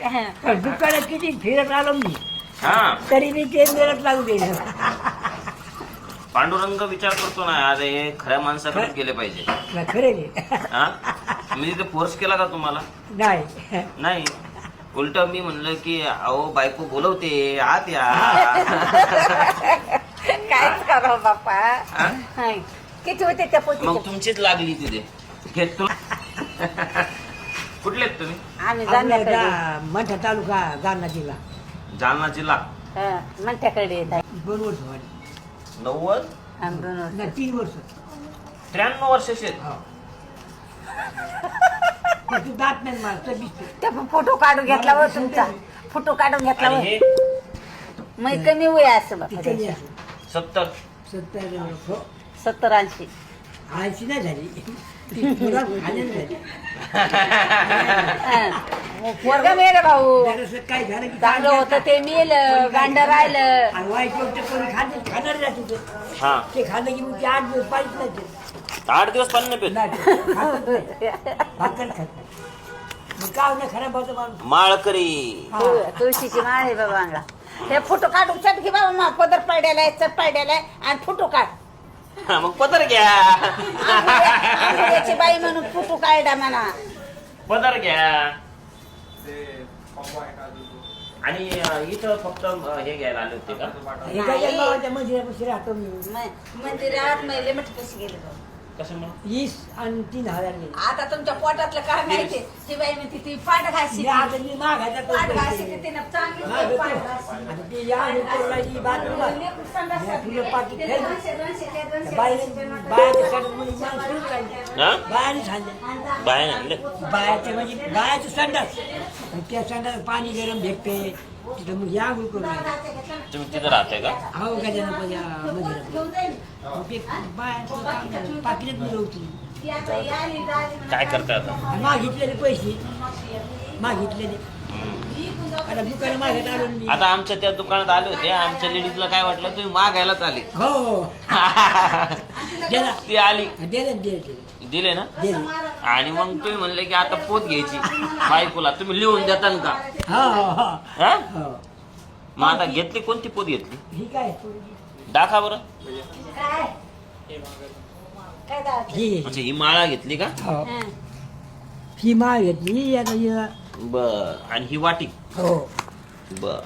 पण दुकानात किती फिरत आलो मी हा तरी मी ते मिळत लागू दे. पांडुरंग विचार करतो ना अरे हे खऱ्या माणसाकडे गेले पाहिजे. खरे हा मी तिथे फोर्स केला का तुम्हाला? नाही नाही. उलट मी म्हणलं की अहो बायको बोलवते आत या. कायच करा बापा. हा? किती होते त्या मग पोती? तुमचीच लागली तिथे घेत कुठले आहेत तुम्ही? आम्ही जाण्याकडे मंठा तालुका जालना जिल्हा जालना जिल्हा. म्हणत्याकडे येत आहे. 2 वर्ष झाली. 90 आम्ही 2 वर्ष. नाही 3 वर्ष 93 वर्षाचे आहेत. हो. पण तू दात नाही मला तर दिसते. त्या फोटो काढून घेतला व तुमचा फोटो काढून घेतला आणि व हे मग कमी वय असं ती बापा. कमी असेल. 70. 70 70-80. 80 नाही झाली. ती पुरा खाली झाली. पोरगा मेलं भाऊ. जरासं काय झालं की चांगलं होतं ते मेलं गांड राहिलं. आणि वाईट गोष्ट कोणी खाणार जाते ते. हा ते खाल्लं की मग ते 8 दिवस पाहिजे नाही ते. 8 दिवस पाणी नाही पित. नाही, खातच नाही. भाकर खात नाही. मग काय नाही खराब होतं माणूस. माळकरी. हा. तुळशीची माळ आहे बाबा अंगला. हे फोटो काढून चट घे बाबा मा पदर पडलेला आहे चट पडलेला आहे आणि फोटो काढ. हा, मग पदर घ्या. आंघोळीची बाई म्हणून फोटो काढा म्हणा. पदर घ्या. आणि इथं फक्त हे घ्यायला आले होते का? हे काय या गावाच्या मंदिरापाशी राहतो मी. मंदिरात मैले मठ कशी गेले बाबा. कसं मग? 20 आणि 3,000 गेले. आता तुमच्या पोटातलं काय माहिती ती बाई म्हणते ती पाठ घाशी मी आता मी मागायचा तो पाठ घाशी पैसे. तिने चांगली मागं पाठ तो. घाशी. आता ते या आणि कोरडाची बाजूला. लेकरं संडास या तुझं पाकीट ते ठेव. 200 बायाच्या सडक मध्ये माणूस फिरून राहिले. हा? बायाने सांगले. बाहेर आणले. बायाचे म्हणजे बायाचे संडास. आणि त्या संडास पाणी गरम भेटते तिथं मग या आंघोळ करून राहिले. तुम्ही तिथं राहताय का? हो गजानन मंदिरात पाकिटात मिळवती. काय करताय आता? मागितलेले पैसे मागितलेले आता दुकान मागत आलो मी. आता आमच्या त्या दुकानात आले होते. आमच्या लेडीजला काय वाटलं तुम्ही मागायलाच आले. हो दिला ती आली दिले दिले ना. दिले आणि मग तुम्ही म्हणले की आता पोत घ्यायची बायकोला. तुम्ही लिहून देता का? हो हो हा? हो मग आता घेतली कोणती पोत घेतली? ही काय दाखवा बरं. ही अच्छा ही माळा घेतली का? हो ही माळ घेतली आता ही. बर. आणि ही वाटी. हो बर.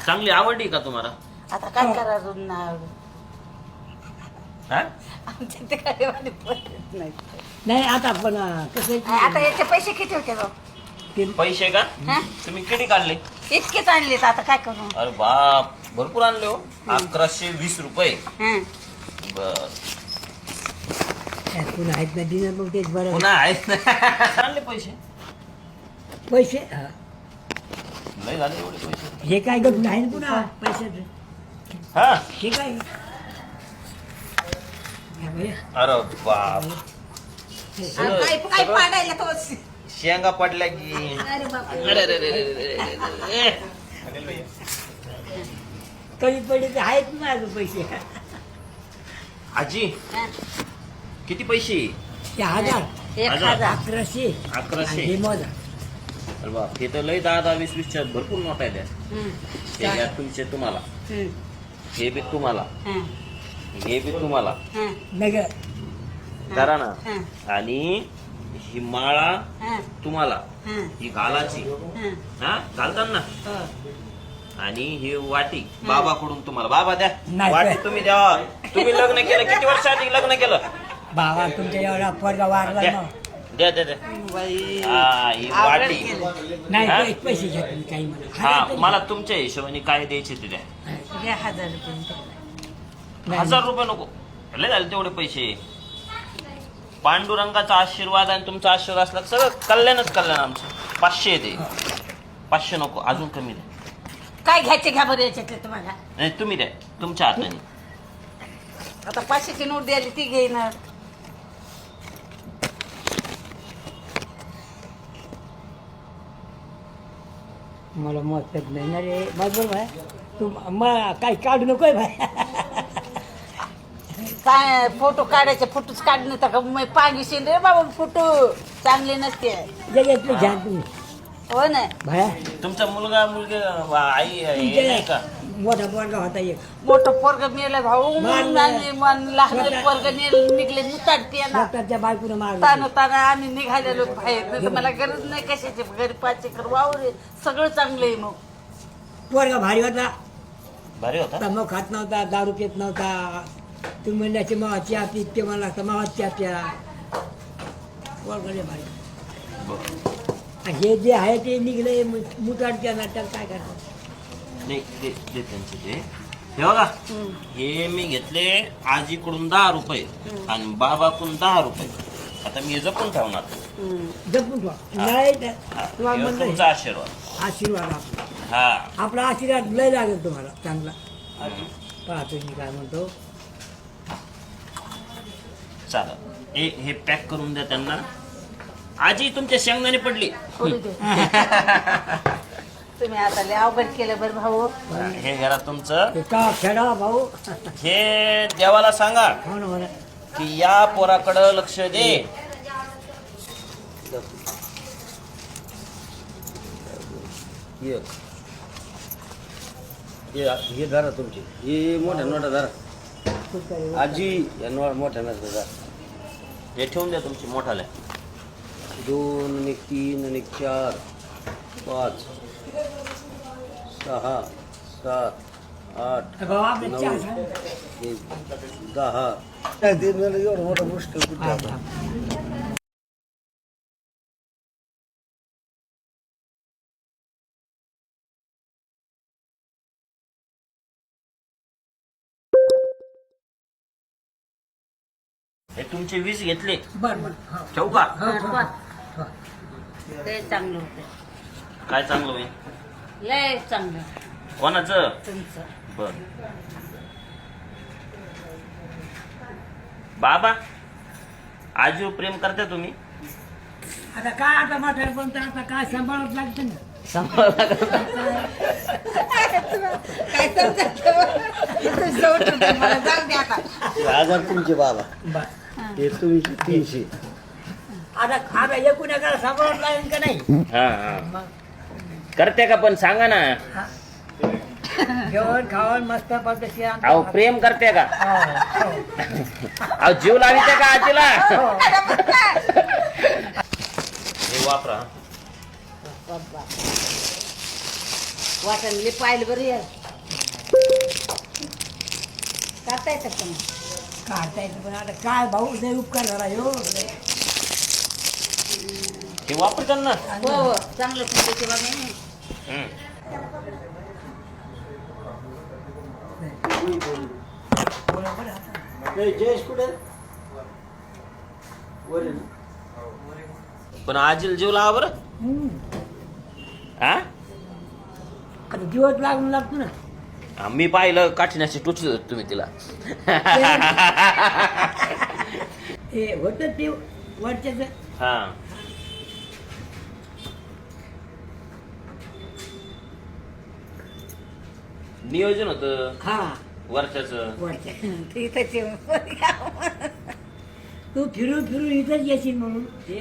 चांगली आवडली का तुम्हाला? आता काय करा ना हा? आमच्या ते काय वाली पद्धत नाही. नाही आता पण कसं आता याचे पैसे किती होते भाऊ? पैसे का? हा? तुम्ही किती काढले? इतकेच आणलेत आता काय करू? अरे बाप भरपूर आणले हो. 1120 रुपये. हं. बर. पुन्हा आहेत ना दिलं मग तेच बरं. पुन्हा आहेत ना. आणले पैसे. पैसे हा. लय झाले एवढे पैसे. हे काय गप नाही ना पुन्हा पैशाचं. हा. हे काय हे बघ. अरे बाप. आणि काय पाडायला तो शेंगा पडल्या की. अरे बापरे. अरे रे रे रे रे रे. कमी पडले तर आहेत ना अजून पैसे. आजी हं. किती पैसे? ते 1000 1000. 1100 1100. आणि हे मोजा. अरे बाप हे तर लय 10-10, 20-20च्या भरपूर नोट आहे त्या. हं. हे घ्या तुमचे तुम्हाला. हं. हे बी तुम्हाला. हं. हे बी तुम्हाला. हं. नग करा ना. हं. आणि ही माळा हं. तुम्हाला. हं. ही घालाची. हं. हा घालतात ना. हो. आणि ही वाटी बाबाकडून तुम्हाला. बाबा द्या नाही. वाटी तुम्ही द्या. तुम्ही लग्न केलं किती वर्ष आधी लग्न केलं? बाबा तुमच्या एवढा पोरगा वारला द्या ना. द्या द्या द्या. बाई. हा ही आवडलं वाटी. केलं. नाही हा? पैसे घेत मी काही म्हणा. हा मला तुमच्या हिशोबाने काय द्यायचे ते द्या. घ्या 1000 रुपये. नाही. 1000 रुपये नको. लय झाले तेवढे पैसे. पांडुरंगाचा आशीर्वाद आणि तुमचा आशीर्वाद असला तर सगळं कल्याणच कल्याण आमचं. 500 येते. 500 नको अजून कमी द्या. काय घ्यायचे घ्या बरं याच्यातले तुम्हाला. नाही तुम्ही द्या तुमच्या हाताने. आता 500ची नोट द्यायली ती घेणार. मला मत नाही ना रे बरोबर भाई. तू मग काही काढू नको भाई. काय फोटो काढायचे फोटोच काढणे तर पांगीशील रे बाबा फोटो चांगले नसते जगातले घ्या तुम्ही हो ना भाया तुमचा मुलगा मुलगी आई हे नाही का मोठा पोरगा होता एक मोठं पोरग मेलं भाऊ मारलं. आणि लहान पोरग निघले मुताडते ना स्वतःच्या बायकोनं ताना मारलं ताना आम्ही निघालेलो बाहेर नाही तर मला गरज नाही कशाची घरी 5 एकर वावर आहे. सगळं चांगलं आहे मग पोरगा भारी होता भारी होता तंबाखू खात नव्हता दारू पित नव्हता तुम्ही म्हणण्याचे मावा चहा पीत ते मला लागतं मावा चहा प्या पोरगा लय भारी बरं. आणि हे जे आहे ते निघले मुताडच्या नाट्यात काय करतात नाही ते त्यांचे ते हे बघा हे मी घेतले आजीकडून 10 रुपये आणि बाबाकडून 10 रुपये आता मी हे जपून ठेवणार जपून ठेवा नाही तर हा, तुम्हाला हे म्हणलं तुमचा आशीर्वाद आशीर्वाद आपला हा आपला आशीर्वाद लय लागेल तुम्हाला चांगला पाहतो मी काय म्हणतो चालेल हे पॅक करून द्या त्यांना आजी तुमच्या शेंगदाणे पडली थोडी दे. तुम्ही आता लय अवघड केलं बरं भाऊ हे घरा तुमचं ते का खेळा भाऊ हे देवाला सांगा हो ना हो ना की या पोराकडं लक्ष दे हे धरा तुमची हे मोठ्या नोटा धरा आजी या मोठ्या नोटा धरा हे ठेवून द्या तुमची मोठाले 2 आणि 3 आणि 4 5 6 7 8 भाऊ आपले 9 चहा सांग. 10 एवढं मोठं मुश्किल कुठे आता हे तुमचे 20 घेतले बरं बरं हो. ठेवू का लय चांगलं होतं काय चांगलं होईल लय चांगलं कोणाचं तुमचं बर बाबा आजीवर प्रेम करता तुम्ही आता काय आता म्हातार पण तर आता काय सांभाळत लागतं ना काय समजत मला जाऊ दे आता 1000 तुमचे बाबा बरं हे तुमचे 300 आता एकूण एकाला सांभाळत लागेल का नाही हा हा करते का पण सांगा ना जेवण खावण मस्त पद्धती अहो प्रेम करते का अहो जीव लाविते का आजीला हे वापरा वाटणले पाहिलं बरं यार करता येतात का मग? काढता येतं पण आता काय भाऊ लय उपकार झाला हो हे वापरतात ना हो हो चांगलं फुटायचे बाबा हम्म. जयेश कुठे वर आहे ना? पण आजीला जीव लावा बरं हा आता दिवस लागून लागतो ना हा, मी पाहिलं काठीण्याशी टुचत होते तुम्ही तिला ते होतं ते वरच्याच हा नियोजन होतं हा वर्षाच वरच्या इथं तू फिरून फिरून इथंच येशील म्हणून ते